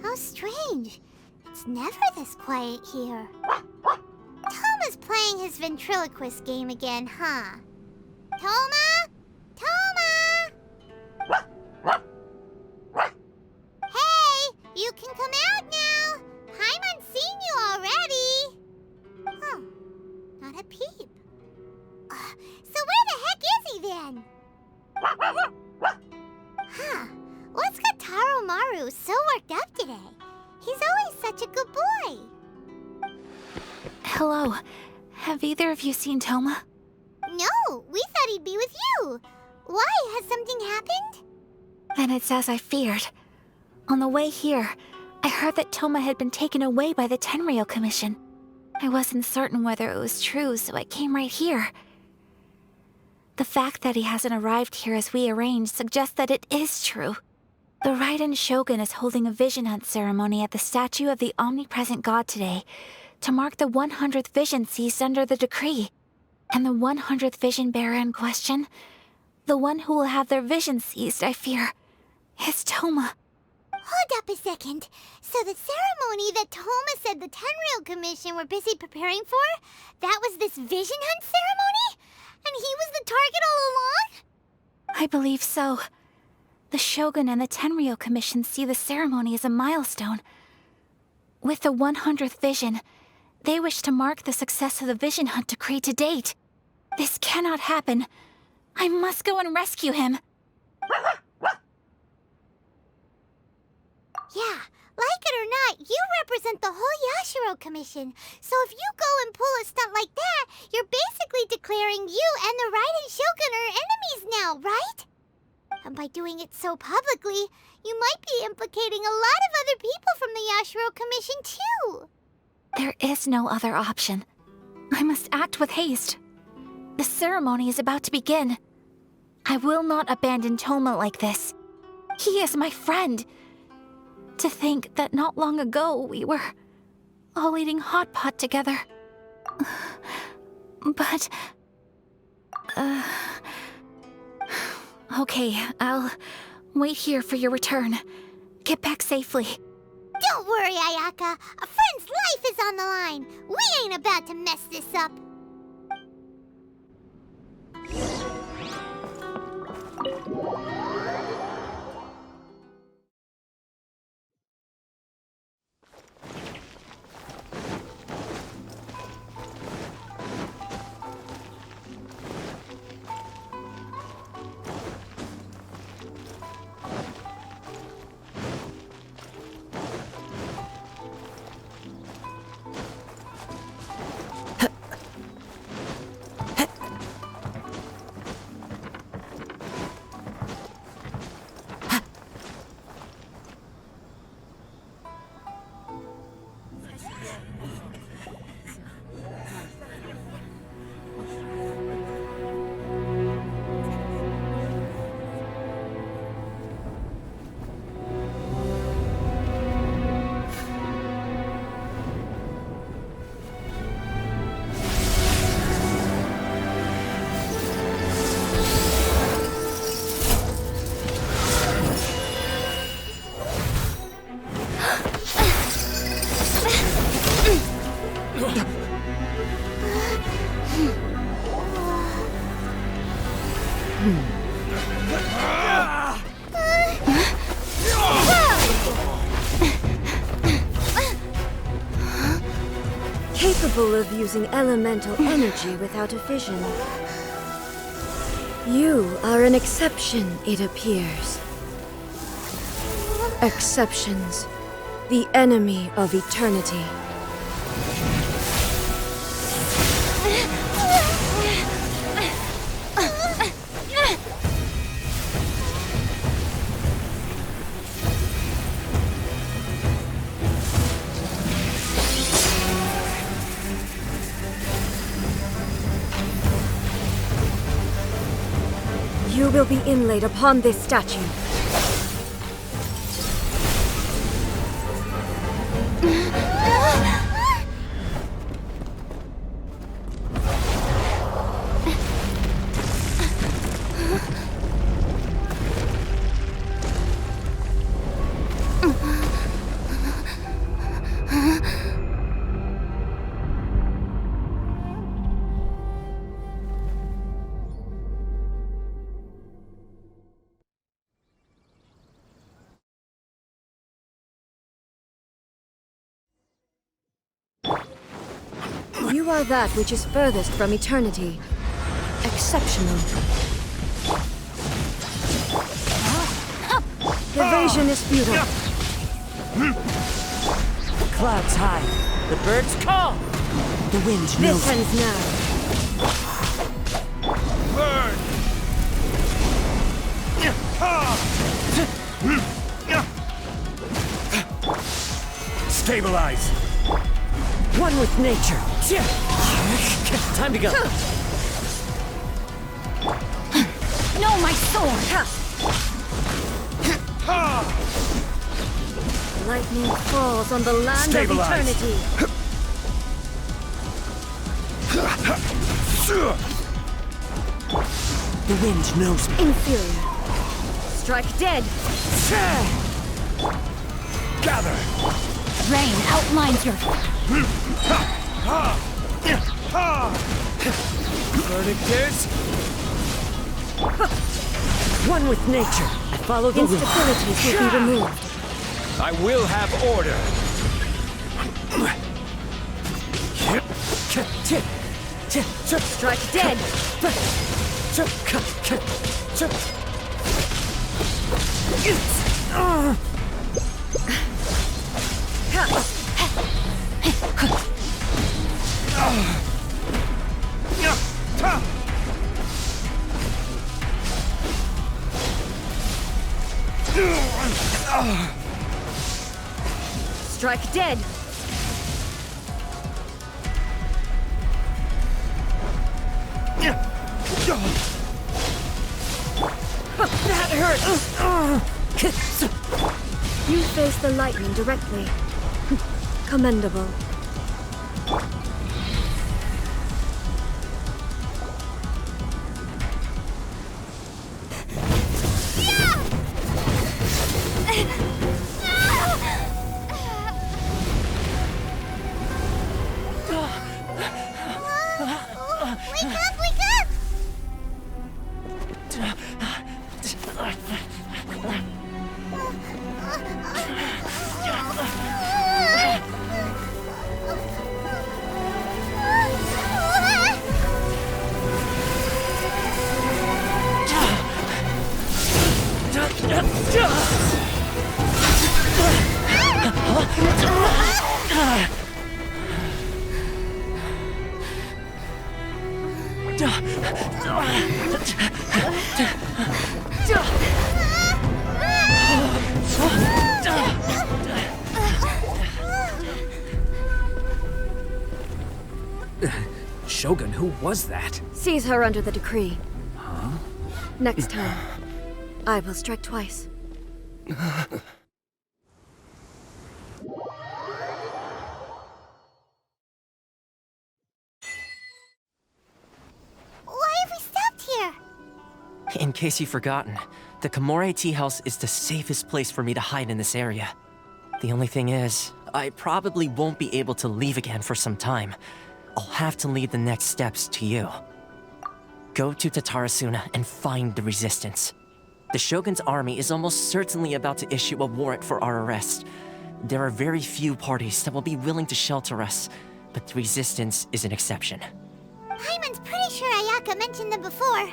How strange. It's never this quiet here. Thoma's playing his ventriloquist game again, huh? Thoma? Thoma! Hey, you can come out now. Paimon's seen you already. Huh, not a peep. So where the heck is he then? Huh, what's got Taro Maru so worked up today? He's always such a good boy. Hello. Have either of you seen Thoma? No, we thought he'd be with you. Why? Has something happened? Then it's as I feared. On the way here, I heard that Thoma had been taken away by the Tenryou Commission. I wasn't certain whether it was true, so I came right here. The fact that he hasn't arrived here as we arranged suggests that it is true. The Raiden Shogun is holding a vision hunt ceremony at the statue of the omnipresent god today to mark the 100th vision seized under the decree. And the 100th vision bearer in question, the one who will have their vision seized, I fear, is Thoma. Hold up a second. So the ceremony that Thoma said the Tenryou Commission were busy preparing for, that was this vision hunt ceremony? And he was the target all along? I believe so. The Shogun and the Tenryou Commission see the ceremony as a milestone. With the 100th vision, they wish to mark the success of the vision hunt decree to date. This cannot happen. I must go and rescue him. Yeah, like it or not, you represent the whole Yashiro Commission. So if you go and pull a stunt like that, you're basically declaring you and the Raiden Shogun are enemies now, right? And by doing it so publicly, you might be implicating a lot of other people from the Yashiro Commission too. There is no other option. I must act with haste. The ceremony is about to begin. I will not abandon Thoma like this. He is my friend. To think that not long ago we were all eating hot pot together. But... Okay, I'll wait here for your return. Get back safely. Don't worry, Ayaka. A friend's life is on the line. We ain't about to mess this up. Capable of using elemental energy without a fission. You are an exception, it appears. Exceptions, the enemy of eternity. will be inlaid upon this statue. You are that which is furthest from eternity. Exceptional. Evasion is futile. Clouds high, the birds call. The wind knows. This ends now. Burn! Stabilize! One with nature. Time to go. No, my sword! Lightning falls on the land Stabilize. of eternity. The wind knows me. Inferior. Strike dead. Gather! Rain outlines your... Verdict is... One with nature. I follow the wind. Instabilities will be removed. I will have order. Strike dead. Strike dead. That hurt! You face the lightning directly. Commendable. Wake up, wake up! Shogun, who was that? Seize her under the decree. Next time, I will strike twice. Why have we stopped here? In case you've forgotten, the Komore Teahouse is the safest place for me to hide in this area. The only thing is, I probably won't be able to leave again for some time. I'll have to leave the next steps to you. Go to Tatarasuna and find the resistance. The Shogun's army is almost certainly about to issue a warrant for our arrest. There are very few parties that will be willing to shelter us, but the resistance is an exception. Paimon's pretty sure Ayaka mentioned them before.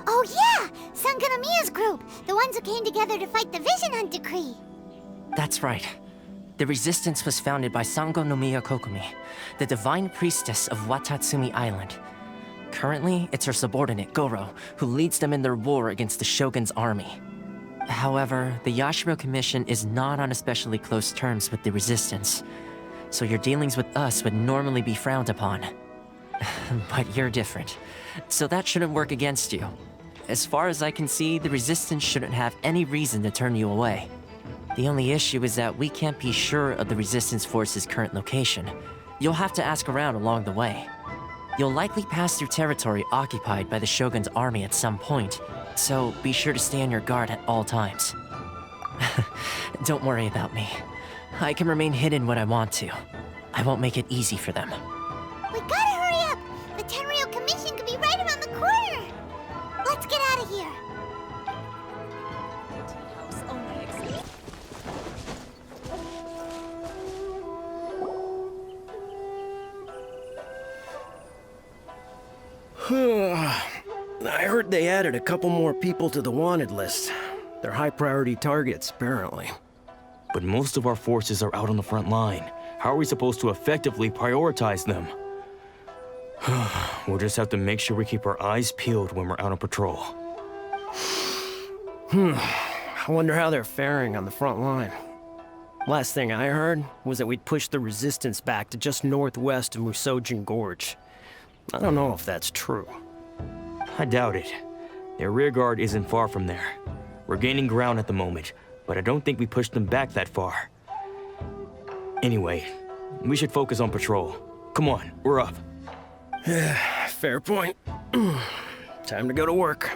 Oh yeah! Sangonomiya's group! The ones who came together to fight the Vision Hunt Decree! That's right. The resistance was founded by Sangonomiya Kokumi, the divine priestess of Watatsumi Island. Currently, it's her subordinate, Gorou, who leads them in their war against the Shogun's army. However, the Yashiro Commission is not on especially close terms with the resistance, so your dealings with us would normally be frowned upon. But you're different, so that shouldn't work against you. As far as I can see, the Resistance shouldn't have any reason to turn you away. The only issue is that we can't be sure of the Resistance Force's current location. You'll have to ask around along the way. You'll likely pass through territory occupied by the Shogun's army at some point, so be sure to stay on your guard at all times. Don't worry about me. I can remain hidden when I want to. I won't make it easy for them. We gotta hurry up! The Tenryou Commission could be right around the corner! Let's get out of here! I heard they added a couple more people to the wanted list. They're high-priority targets, apparently. But most of our forces are out on the front line. How are we supposed to effectively prioritize them? We'll just have to make sure we keep our eyes peeled when we're out on patrol. I wonder how they're faring on the front line. Last thing I heard was that we'd pushed the Resistance back to just northwest of Musojin Gorge. I don't know if that's true. I doubt it. Their rearguard isn't far from there. We're gaining ground at the moment, but I don't think we pushed them back that far. Anyway, we should focus on patrol. Come on, we're up. Fair point. Time to go to work.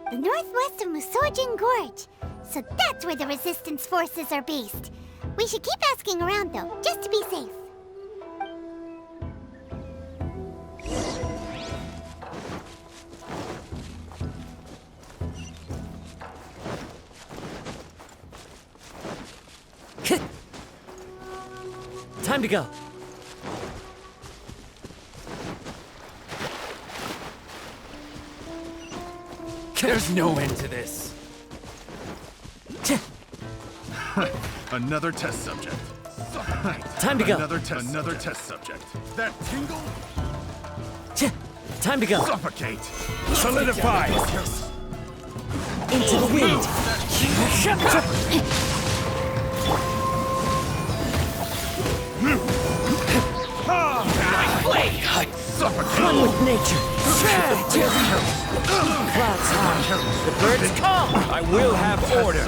The northwest of Musojin Gorge. So that's where the Resistance forces are based. We should keep asking around, though, just to be safe. Time to go. There's no end to this. Another test subject. Time to go. Another test subject. That tingle? Time to go. Suffocate. Solidify. Into the wind. Suffocate. Run with nature. Clouds high. The birds come. I will have order.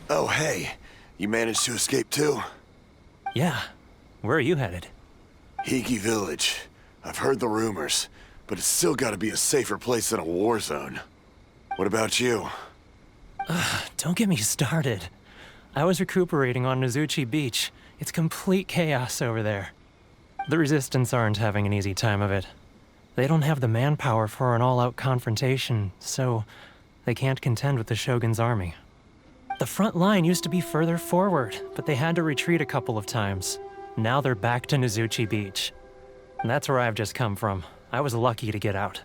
Oh, hey. You managed to escape too? Yeah. Where are you headed? Hiki Village. I've heard the rumors, but it's still gotta be a safer place than a war zone. What about you? Don't get me started. I was recuperating on Nozuchi Beach. It's complete chaos over there. The Resistance aren't having an easy time of it. They don't have the manpower for an all-out confrontation, so they can't contend with the Shogun's army. The front line used to be further forward, but they had to retreat a couple of times. Now they're back to Nozuchi Beach. And that's where I've just come from. I was lucky to get out.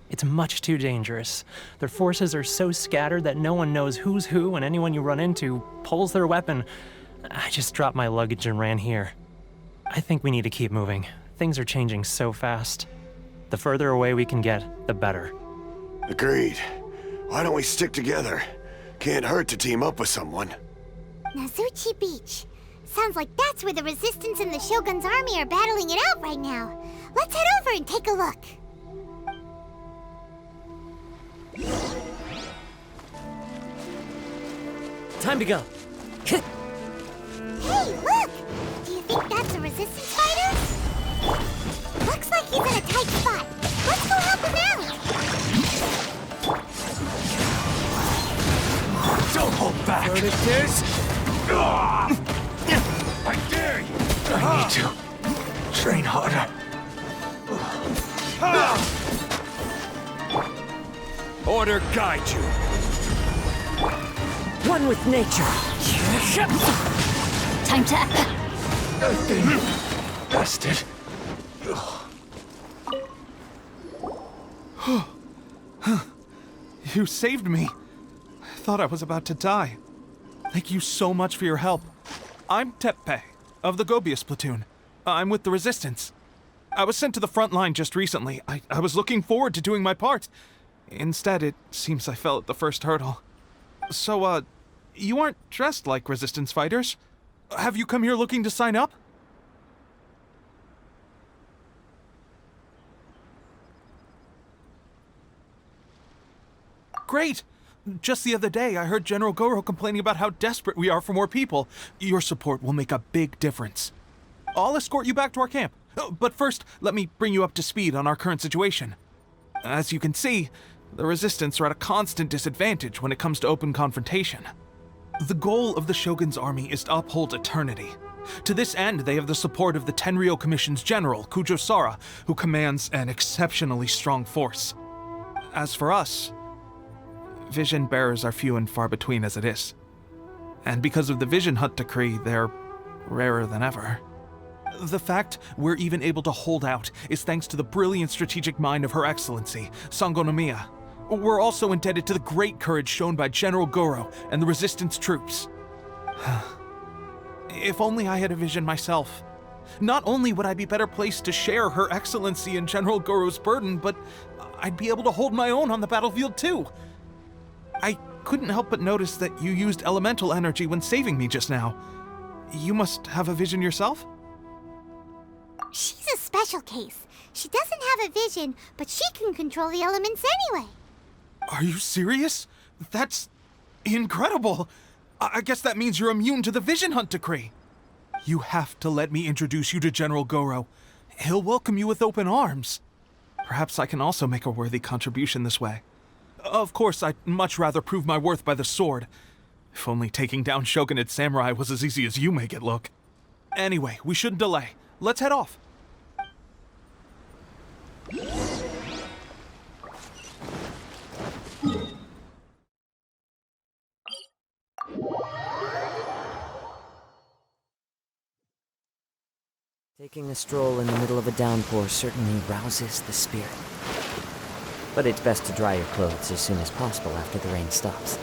It's much too dangerous. Their forces are so scattered that no one knows who's who, and anyone you run into pulls their weapon. I just dropped my luggage and ran here. I think we need to keep moving. Things are changing so fast. The further away we can get, the better. Agreed. Why don't we stick together? Can't hurt to team up with someone. Nozuchi Beach. Sounds like that's where the Resistance and the Shogun's army are battling it out right now. Let's head over and take a look. Time to go. Hey, look! Do you think that's a Resistance fighter? Looks like he's in a tight spot. Let's go help him out! Don't hold back. Verdict is... I dare you. I need to train harder. Order guide you. One with nature. Time to... I've been bested. You saved me. I thought I was about to die. Thank you so much for your help. I'm Teppei, of the Gobius platoon. I'm with the Resistance. I was sent to the front line just recently. I was looking forward to doing my part. Instead, it seems I fell at the first hurdle. So, you aren't dressed like resistance fighters. Have you come here looking to sign up? Great! Just the other day, I heard General Gorou complaining about how desperate we are for more people. Your support will make a big difference. I'll escort you back to our camp. But first, let me bring you up to speed on our current situation. As you can see, the Resistance are at a constant disadvantage when it comes to open confrontation. The goal of the Shogun's army is to uphold eternity. To this end, they have the support of the Tenryou Commission's general, Kujou, who commands an exceptionally strong force. As for us, vision bearers are few and far between as it is. And because of the Vision Hut decree, they're rarer than ever. The fact we're even able to hold out is thanks to the brilliant strategic mind of Her Excellency, Sangonomiya. We're also indebted to the great courage shown by General Gorou and the Resistance troops. If only I had a vision myself. Not only would I be better placed to share Her Excellency and General Gorou's burden, but I'd be able to hold my own on the battlefield too. I couldn't help but notice that you used elemental energy when saving me just now. You must have a vision yourself? She's a special case. She doesn't have a vision, but she can control the elements anyway. Are you serious? That's incredible. I guess that means you're immune to the Vision Hunt decree. You have to let me introduce you to General Gorou. He'll welcome you with open arms. Perhaps I can also make a worthy contribution this way. Of course, I'd much rather prove my worth by the sword. If only taking down Shogunate samurai was as easy as you make it look. Anyway, we shouldn't delay. Let's head off. Taking a stroll in the middle of a downpour certainly rouses the spirit. But it's best to dry your clothes as soon as possible after the rain stops.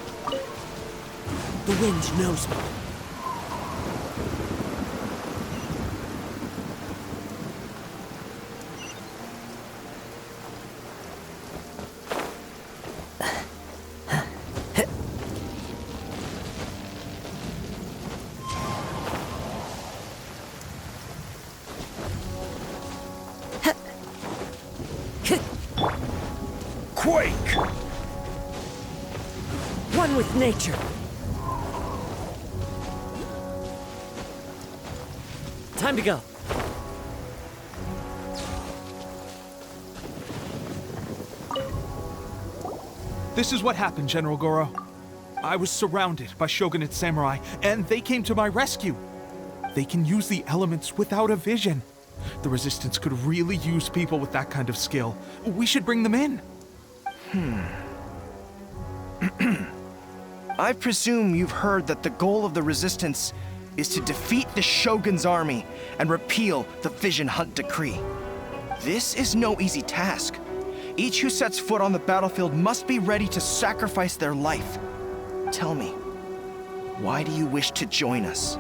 The wind knows me. Quake! One with nature. Time to go. This is what happened, General Gorou. I was surrounded by Shogunate samurai, and they came to my rescue. They can use the elements without a vision. The Resistance could really use people with that kind of skill. We should bring them in. I presume you've heard that the goal of the Resistance is to defeat the Shogun's army and repeal the Vision Hunt decree. This is no easy task. Each who sets foot on the battlefield must be ready to sacrifice their life. Tell me, why do you wish to join us?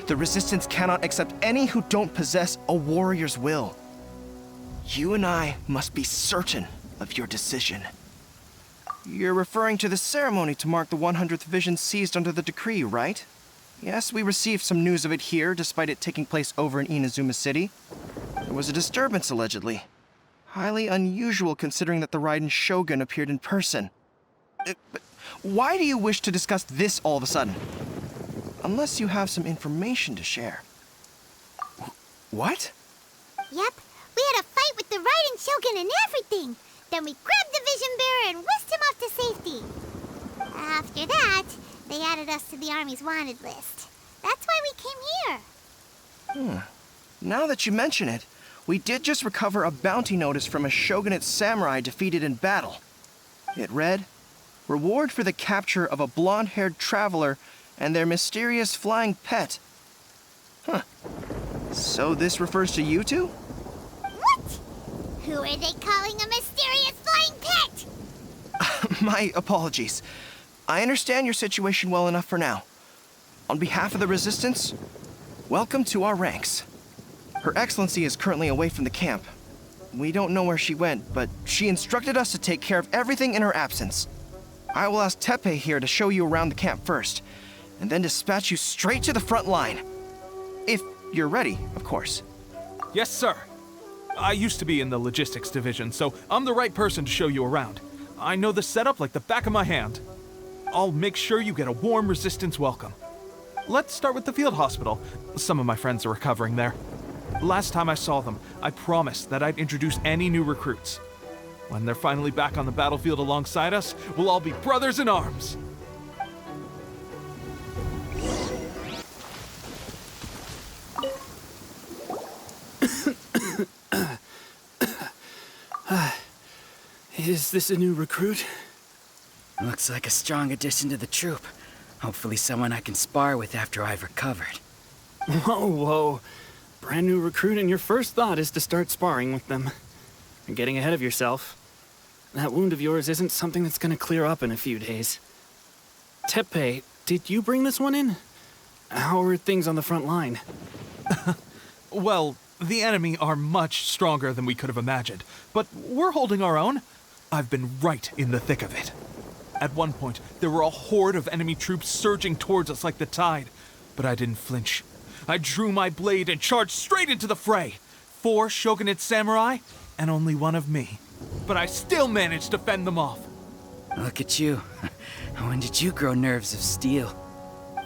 The Resistance cannot accept any who don't possess a warrior's will. You and I must be certain of your decision. You're referring to the ceremony to mark the 100th vision seized under the decree, right? Yes, we received some news of it here, despite it taking place over in Inazuma City. There was a disturbance, allegedly. Highly unusual considering that the Raiden Shogun appeared in person. But why do you wish to discuss this all of a sudden? Unless you have some information to share. What? Yep, we had a fight with the Raiden Shogun and everything. Then we grabbed the Vision Bearer and whisked him off to safety. After that, they added us to the Army's wanted list. That's why we came here. Now that you mention it, we did just recover a bounty notice from a Shogunate samurai defeated in battle. It read, "Reward for the capture of a blonde-haired traveler and their mysterious flying pet." So this refers to you two? What? Who are they calling a mysterious flying pet? My apologies. I understand your situation well enough for now. On behalf of the Resistance, welcome to our ranks. Her Excellency is currently away from the camp. We don't know where she went, but she instructed us to take care of everything in her absence. I will ask Teppei here to show you around the camp first, and then dispatch you straight to the front line. If you're ready, of course. Yes, sir. I used to be in the logistics division, so I'm the right person to show you around. I know the setup like the back of my hand. I'll make sure you get a warm resistance welcome. Let's start with the field hospital. Some of my friends are recovering there. Last time I saw them, I promised that I'd introduce any new recruits. When they're finally back on the battlefield alongside us, we'll all be brothers in arms. Is this a new recruit? Looks like a strong addition to the troop. Hopefully someone I can spar with after I've recovered. Whoa. Brand new recruit and your first thought is to start sparring with them. You're getting ahead of yourself. That wound of yours isn't something that's gonna clear up in a few days. Teppei, did you bring this one in? How are things on the front line? Well, the enemy are much stronger than we could have imagined, but we're holding our own. I've been right in the thick of it. At one point, there were a horde of enemy troops surging towards us like the tide, but I didn't flinch. I drew my blade and charged straight into the fray. 4 Shogunate samurai, and only one of me. But I still managed to fend them off. Look at you. When did you grow nerves of steel?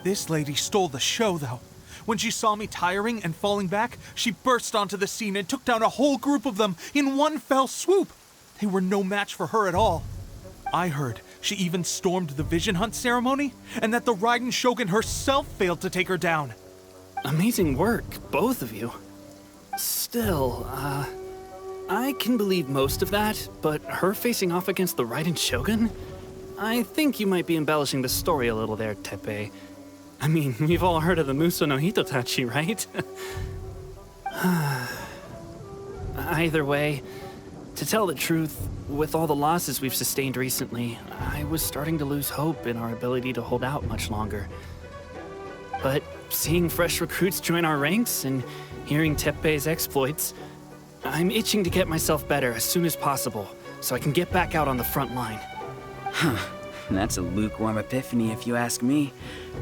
This lady stole the show, though. When she saw me tiring and falling back, she burst onto the scene and took down a whole group of them in one fell swoop. They were no match for her at all. I heard she even stormed the vision hunt ceremony, and that the Raiden Shogun herself failed to take her down. Amazing work, both of you. Still, I can believe most of that, but her facing off against the Raiden Shogun? I think you might be embellishing the story a little there, Teppei. I mean, we've all heard of the Muso no Hitotachi, right? Either way, to tell the truth, with all the losses we've sustained recently, I was starting to lose hope in our ability to hold out much longer. But seeing fresh recruits join our ranks and hearing Teppei's exploits, I'm itching to get myself better as soon as possible so I can get back out on the front line. Huh. That's a lukewarm epiphany if you ask me.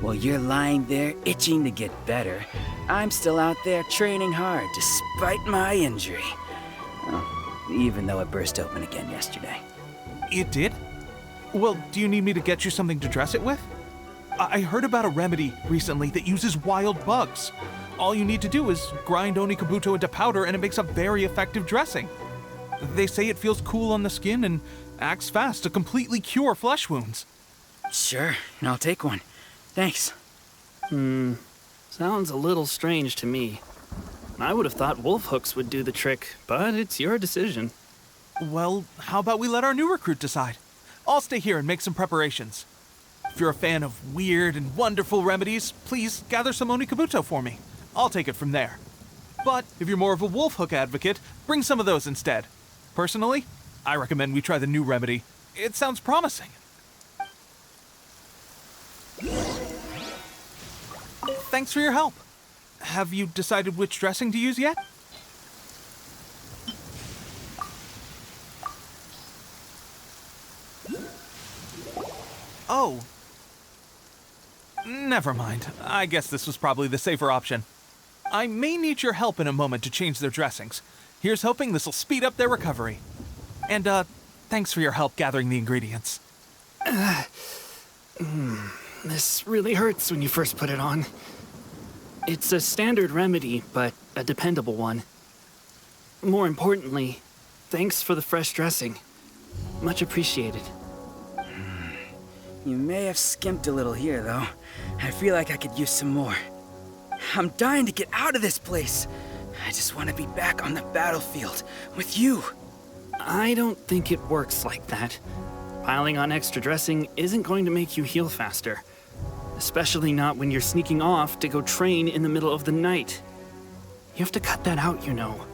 While you're lying there itching to get better, I'm still out there training hard despite my injury. Well, even though it burst open again yesterday. It did? Well, do you need me to get you something to dress it with? I heard about a remedy recently that uses wild bugs. All you need to do is grind onikabuto into powder and it makes a very effective dressing. They say it feels cool on the skin and acts fast to completely cure flesh wounds. Sure, I'll take one. Thanks. Sounds a little strange to me. I would have thought wolf hooks would do the trick, but it's your decision. Well, how about we let our new recruit decide? I'll stay here and make some preparations. If you're a fan of weird and wonderful remedies, please gather some onikabuto for me. I'll take it from there. But if you're more of a wolf hook advocate, bring some of those instead. Personally, I recommend we try the new remedy. It sounds promising. Thanks for your help. Have you decided which dressing to use yet? Oh. Never mind. I guess this was probably the safer option. I may need your help in a moment to change their dressings. Here's hoping this'll speed up their recovery. And, thanks for your help gathering the ingredients. This really hurts when you first put it on. It's a standard remedy, but a dependable one. More importantly, thanks for the fresh dressing. Much appreciated. You may have skimped a little here, though. I feel like I could use some more. I'm dying to get out of this place. I just want to be back on the battlefield with you. I don't think it works like that. Piling on extra dressing isn't going to make you heal faster. Especially not when you're sneaking off to go train in the middle of the night. You have to cut that out, you know.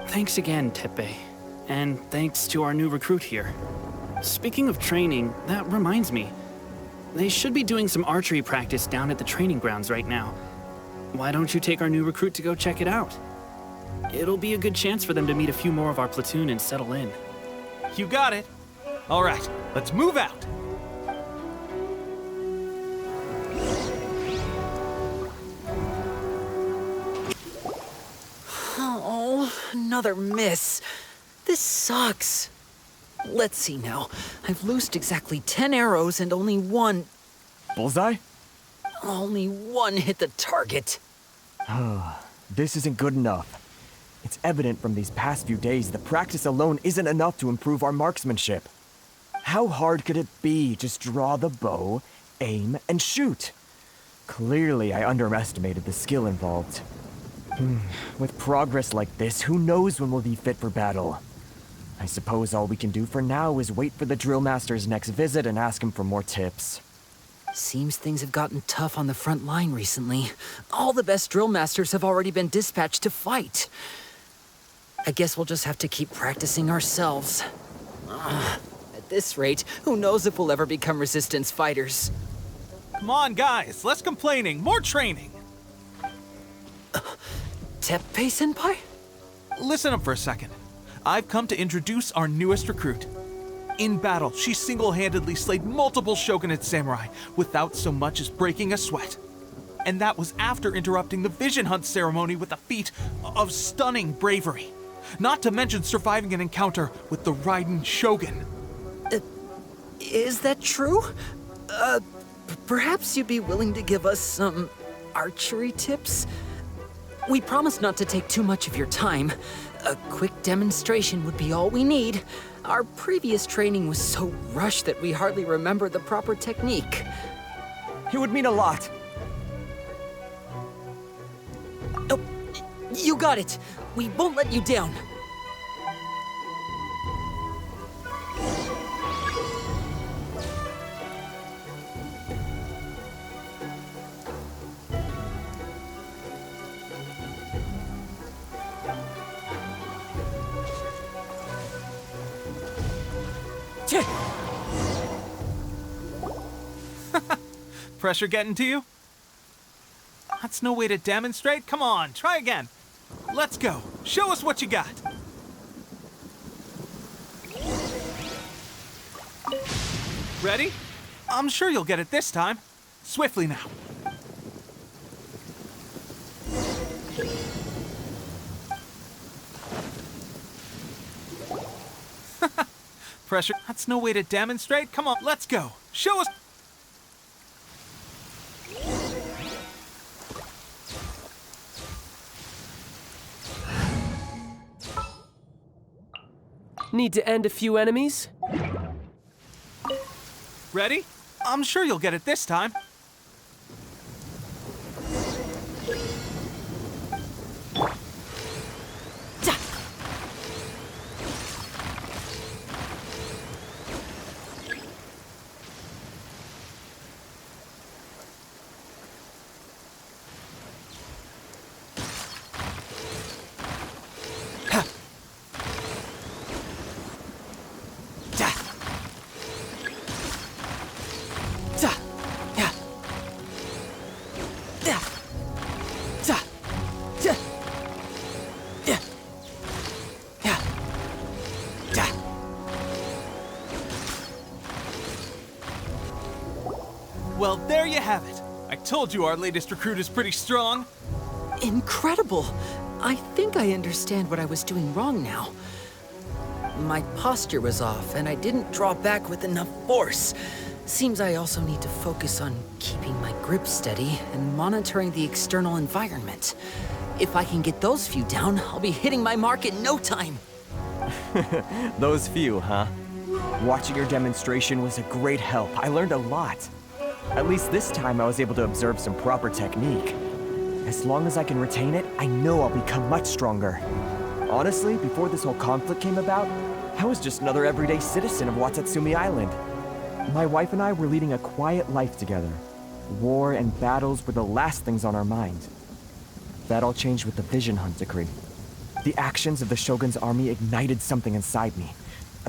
Thanks again, Teppei. And thanks to our new recruit here. Speaking of training, that reminds me. They should be doing some archery practice down at the training grounds right now. Why don't you take our new recruit to go check it out? It'll be a good chance for them to meet a few more of our platoon and settle in. You got it. All right, let's move out. Oh, another miss. This sucks. Let's see now. I've loosed exactly 10 arrows and only one Bullseye? hit the target. This isn't good enough. It's evident from these past few days the practice alone isn't enough to improve our marksmanship. How hard could it be? Just draw the bow, aim, and shoot. Clearly, I underestimated the skill involved. With progress like this, who knows when we'll be fit for battle? I suppose all we can do for now is wait for the drill master's next visit and ask him for more tips. Seems things have gotten tough on the front line recently. All the best drill masters have already been dispatched to fight. I guess we'll just have to keep practicing ourselves. At this rate, who knows if we'll ever become resistance fighters. Come on, guys, less complaining, more training. Teppei-senpai? Listen up for a second. I've come to introduce our newest recruit. In battle, she single-handedly slayed multiple Shogunate samurai without so much as breaking a sweat. And that was after interrupting the vision hunt ceremony with a feat of stunning bravery. Not to mention surviving an encounter with the Raiden Shogun. Is that true? Perhaps you'd be willing to give us some archery tips? We promise not to take too much of your time. A quick demonstration would be all we need. Our previous training was so rushed that we hardly remember the proper technique. It would mean a lot. Oh, you got it. We won't let you down. Pressure getting to you? That's no way to demonstrate. Come on, try again. Let's go. Show us what you got. Ready? I'm sure you'll get it this time. Swiftly now. Pressure. That's no way to demonstrate. Come on, let's go. Show us. Need to end a few enemies? Ready? I'm sure you'll get it this time. Well, there you have it. I told you our latest recruit is pretty strong. Incredible! I think I understand what I was doing wrong now. My posture was off, and I didn't draw back with enough force. Seems I also need to focus on keeping my grip steady and monitoring the external environment. If I can get those few down, I'll be hitting my mark in no time. Those few, huh? Watching your demonstration was a great help. I learned a lot. At least this time I was able to observe some proper technique. As long as I can retain it, I know I'll become much stronger. Honestly, before this whole conflict came about, I was just another everyday citizen of Watatsumi Island. My wife and I were leading a quiet life together. War and battles were the last things on our mind. That all changed with the Vision Hunt decree. The actions of the Shogun's army ignited something inside me.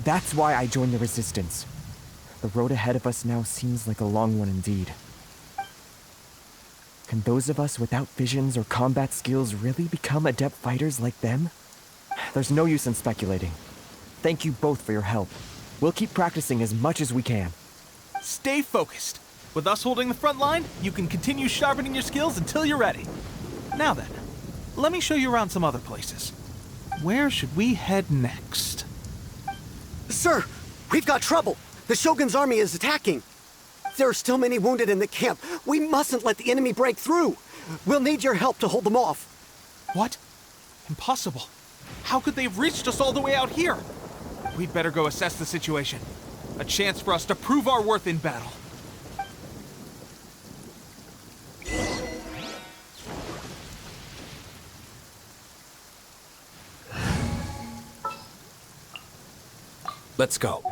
That's why I joined the resistance. The road ahead of us now seems like a long one indeed. Can those of us without visions or combat skills really become adept fighters like them? There's no use in speculating. Thank you both for your help. We'll keep practicing as much as we can. Stay focused. With us holding the front line, you can continue sharpening your skills until you're ready. Now then, let me show you around some other places. Where should we head next? Sir, we've got trouble. The Shogun's army is attacking. There are still many wounded in the camp. We mustn't let the enemy break through. We'll need your help to hold them off. What? Impossible. How could they have reached us all the way out here? We'd better go assess the situation. A chance for us to prove our worth in battle. Let's go.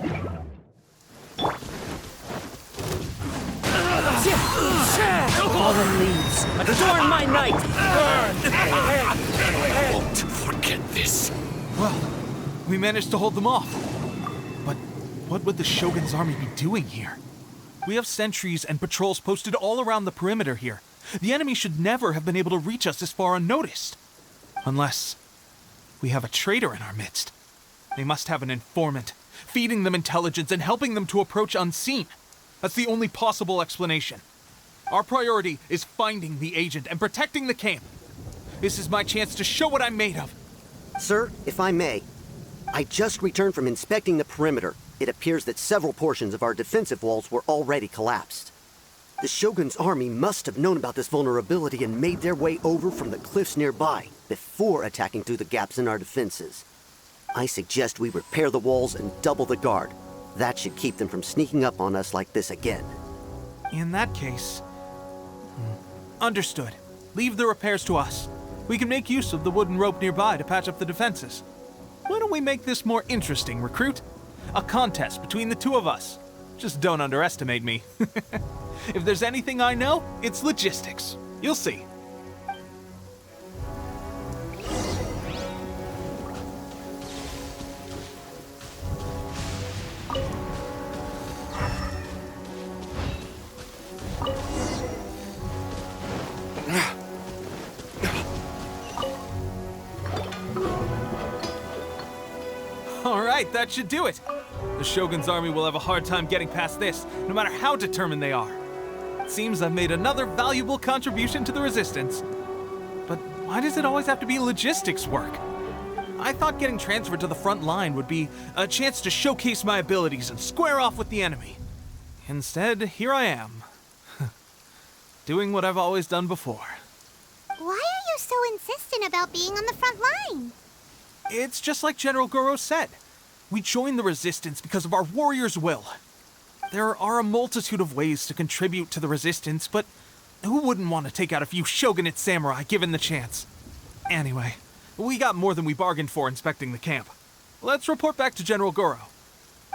Fallen leaves, adorn my night! I won't forget this. Well, we managed to hold them off. But what would the Shogun's army be doing here? We have sentries and patrols posted all around the perimeter here. The enemy should never have been able to reach us this far unnoticed. Unless we have a traitor in our midst. They must have an informant, feeding them intelligence and helping them to approach unseen. That's the only possible explanation. Our priority is finding the agent and protecting the camp. This is my chance to show what I'm made of. Sir, if I may, I just returned from inspecting the perimeter. It appears that several portions of our defensive walls were already collapsed. The Shogun's army must have known about this vulnerability and made their way over from the cliffs nearby before attacking through the gaps in our defenses. I suggest we repair the walls and double the guard. That should keep them from sneaking up on us like this again. In that case... Understood. Leave the repairs to us. We can make use of the wooden rope nearby to patch up the defenses. Why don't we make this more interesting, recruit? A contest between the two of us. Just don't underestimate me. If there's anything I know, it's logistics. You'll see. Alright, that should do it. The Shogun's army will have a hard time getting past this, no matter how determined they are. It seems I've made another valuable contribution to the resistance. But why does it always have to be logistics work? I thought getting transferred to the front line would be a chance to showcase my abilities and square off with the enemy. Instead, here I am. Doing what I've always done before. Why are you so insistent about being on the front line? It's just like General Gorou said. We joined the resistance because of our warrior's will. There are a multitude of ways to contribute to the resistance, but who wouldn't want to take out a few Shogunate samurai given the chance? Anyway, we got more than we bargained for inspecting the camp. Let's report back to General Gorou.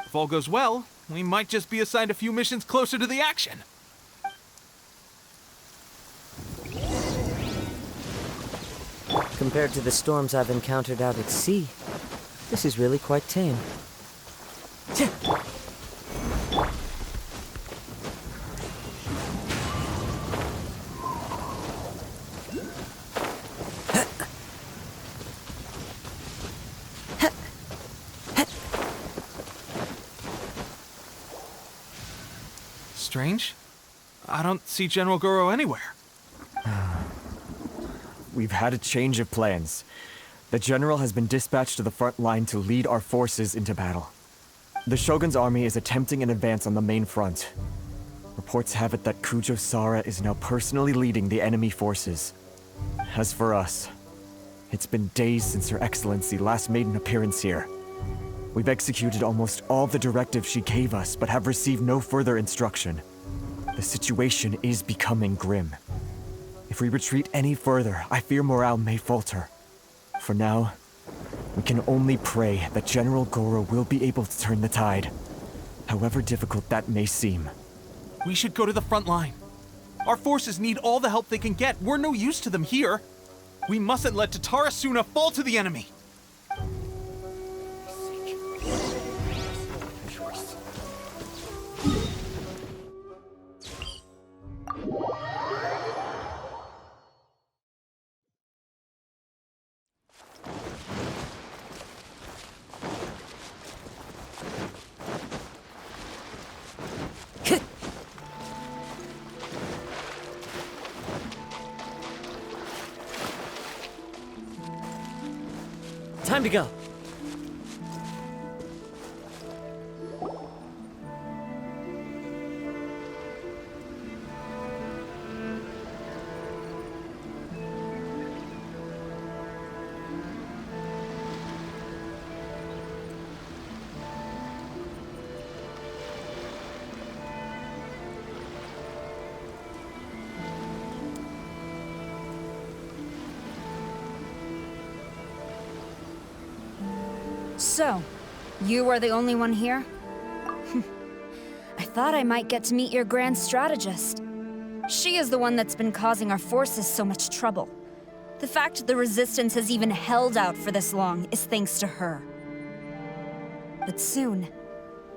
If all goes well, we might just be assigned a few missions closer to the action. Compared to the storms I've encountered out at sea, this is really quite tame. Strange. I don't see General Gorou anywhere. We've had a change of plans. The general has been dispatched to the front line to lead our forces into battle. The Shogun's army is attempting an advance on the main front. Reports have it that Kujou Sara is now personally leading the enemy forces. As for us, it's been days since Her Excellency last made an appearance here. We've executed almost all the directives she gave us, but have received no further instruction. The situation is becoming grim. If we retreat any further, I fear morale may falter. For now, we can only pray that General Gorou will be able to turn the tide, however difficult that may seem. We should go to the front line. Our forces need all the help they can get. We're no use to them here. We mustn't let Tatarasuna fall to the enemy. Time to go. So, you are the only one here? I thought I might get to meet your grand strategist. She is the one that's been causing our forces so much trouble. The fact the Resistance has even held out for this long is thanks to her. But soon,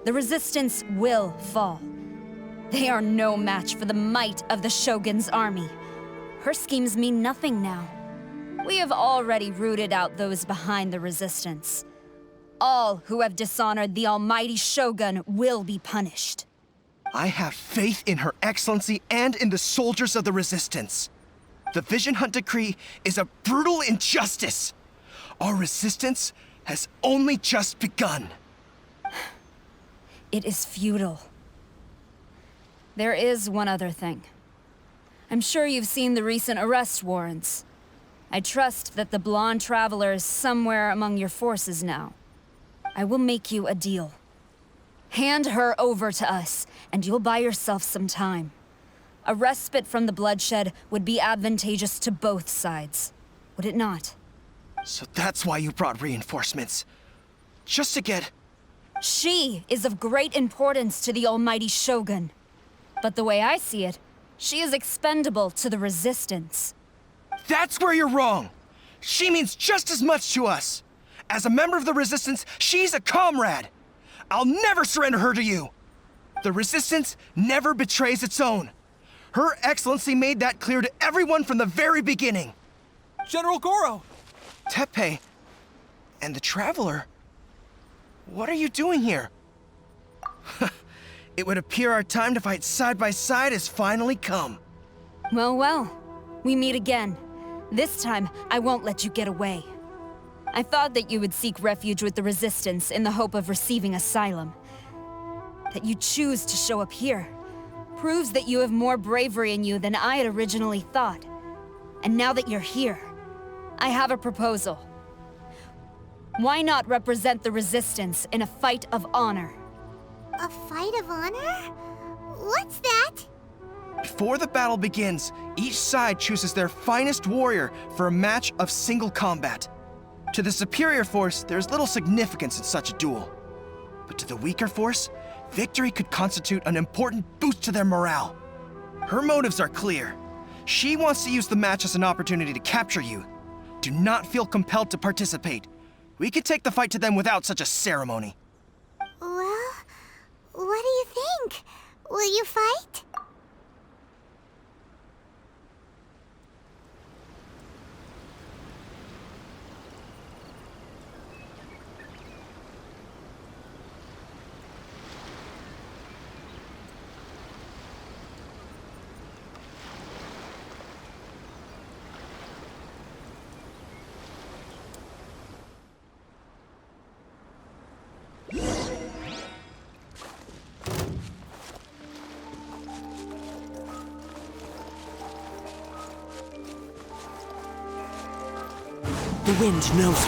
the Resistance will fall. They are no match for the might of the Shogun's army. Her schemes mean nothing now. We have already rooted out those behind the Resistance. All who have dishonored the almighty Shogun will be punished. I have faith in Her Excellency and in the soldiers of the Resistance. The Vision Hunt Decree is a brutal injustice. Our resistance has only just begun. It is futile. There is one other thing. I'm sure you've seen the recent arrest warrants. I trust that the blonde traveler is somewhere among your forces now. I will make you a deal. Hand her over to us, and you'll buy yourself some time. A respite from the bloodshed would be advantageous to both sides, would it not? So that's why you brought reinforcements. Just to get... She is of great importance to the almighty Shogun. But the way I see it, she is expendable to the Resistance. That's where you're wrong! She means just as much to us! As a member of the Resistance, she's a comrade! I'll never surrender her to you! The Resistance never betrays its own. Her Excellency made that clear to everyone from the very beginning. General Gorou! Teppei and the Traveler? What are you doing here? It would appear our time to fight side by side has finally come. Well, well. We meet again. This time, I won't let you get away. I thought that you would seek refuge with the Resistance in the hope of receiving asylum. That you choose to show up here proves that you have more bravery in you than I had originally thought. And now that you're here, I have a proposal. Why not represent the Resistance in a fight of honor? A fight of honor? What's that? Before the battle begins, each side chooses their finest warrior for a match of single combat. To the superior force, there's little significance in such a duel. But to the weaker force, victory could constitute an important boost to their morale. Her motives are clear. She wants to use the match as an opportunity to capture you. Do not feel compelled to participate. We can take the fight to them without such a ceremony. Well, what do you think? Will you fight? The wind knows.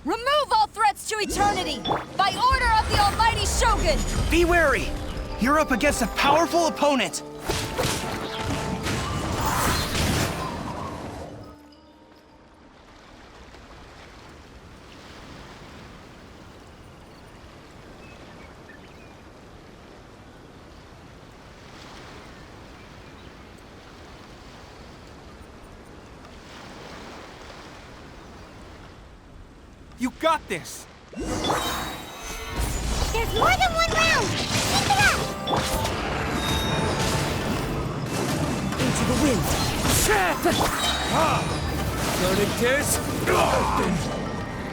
Remove all threats to eternity! By order of the almighty Shogun! Be wary! You're up against a powerful opponent! You got this! There's more than one round! Keep it up! Into the wind! Burning tears!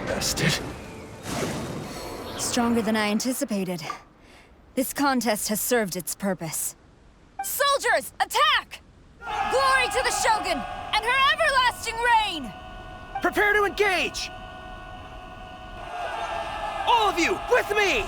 Bastard! Stronger than I anticipated. This contest has served its purpose. Soldiers, attack! Glory to the Shogun and her everlasting reign! Prepare to engage! All of you, with me!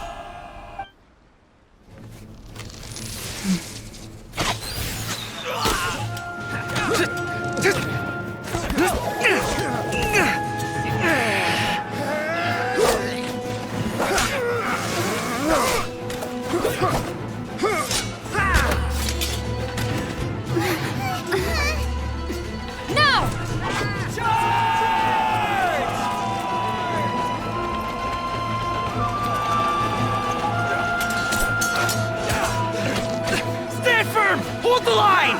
Hold the line!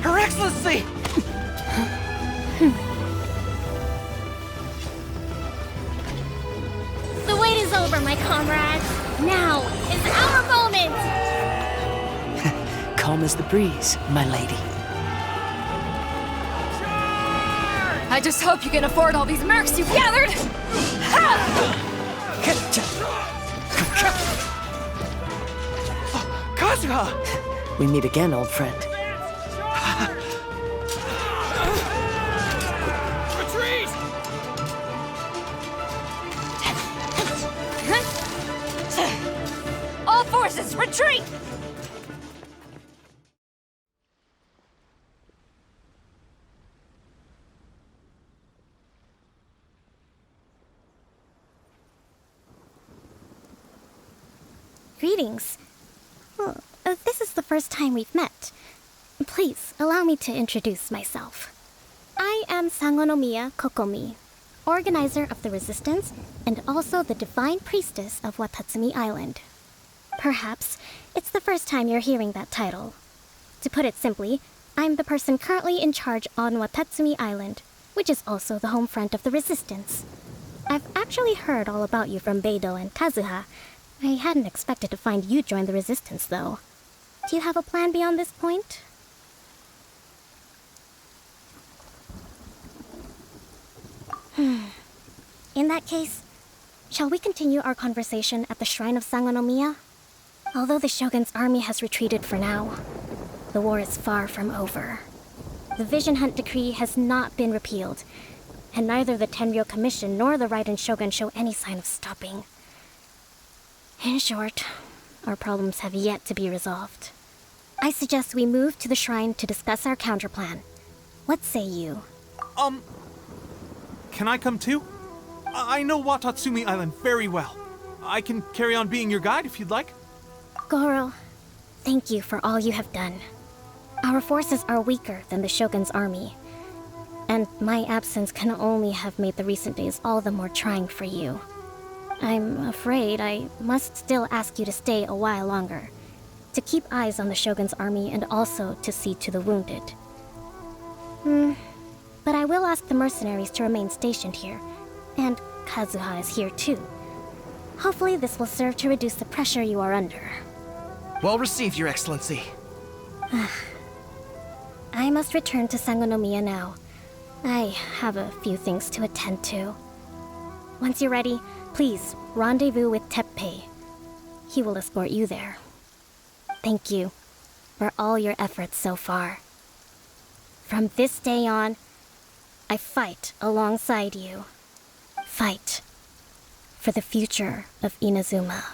Her Excellency! The wait is over, my comrades. Now is our moment! Calm as the breeze, my lady. I just hope you can afford all these mercs you've gathered! Kazuha! We meet again, old friend. Retreat! All forces, retreat! Greetings. Well, this is the first time we've met. Please, allow me to introduce myself. I am Sangonomiya Kokomi, organizer of the Resistance and also the Divine Priestess of Watatsumi Island. Perhaps it's the first time you're hearing that title. To put it simply, I'm the person currently in charge on Watatsumi Island, which is also the home front of the Resistance. I've actually heard all about you from Beidou and Kazuha. I hadn't expected to find you join the Resistance, though. Do you have a plan beyond this point? In that case, shall we continue our conversation at the Shrine of Sangonomiya? Although the Shogun's army has retreated for now, the war is far from over. The Vision Hunt Decree has not been repealed, and neither the Tenryou Commission nor the Raiden Shogun show any sign of stopping. In short, our problems have yet to be resolved. I suggest we move to the shrine to discuss our counterplan. What say you? Can I come too? I know Watatsumi Island very well. I can carry on being your guide if you'd like. Gorou, thank you for all you have done. Our forces are weaker than the Shogun's army, and my absence can only have made the recent days all the more trying for you. I'm afraid I must still ask you to stay a while longer, to keep eyes on the Shogun's army and also to see to the wounded. But I will ask the mercenaries to remain stationed here, and Kazuha is here too. Hopefully this will serve to reduce the pressure you are under. Well received, Your Excellency. I must return to Sangonomiya now. I have a few things to attend to. Once you're ready, please rendezvous with Teppei. He will escort you there. Thank you for all your efforts so far. From this day on, I fight alongside you. Fight for the future of Inazuma.